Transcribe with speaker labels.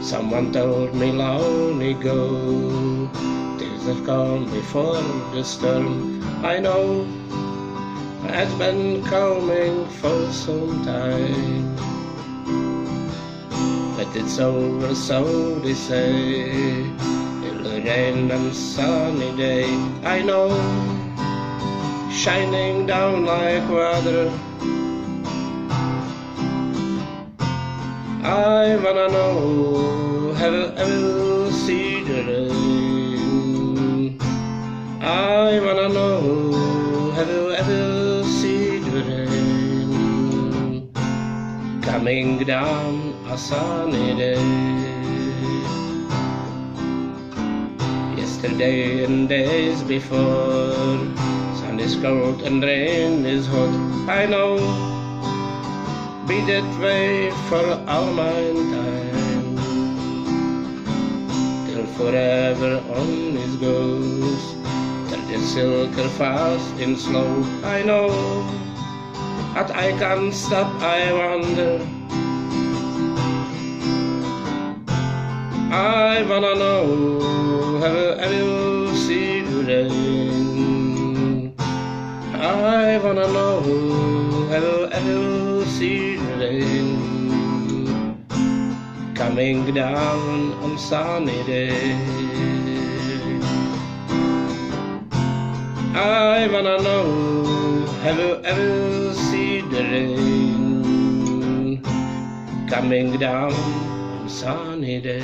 Speaker 1: Someone told me long ago, days have come before the storm. I know it's been coming for some time, but it's over, so they say. It'll rain on sunny day, I know, shining down like water. I wanna know, have you ever seen the rain? I wanna know, have you ever seen the rain coming down a sunny day? Yesterday and days before, sun is cold and rain is hot, I know. Be that way for all my time, till forever on it goes. Till the silker fast and slow, I know. But I can't stop, I wonder. I wanna know, have you seen the rain? I wanna know, have you ever seen the rain coming down on sunny day? I wanna know, have you ever seen the rain coming down on sunny day?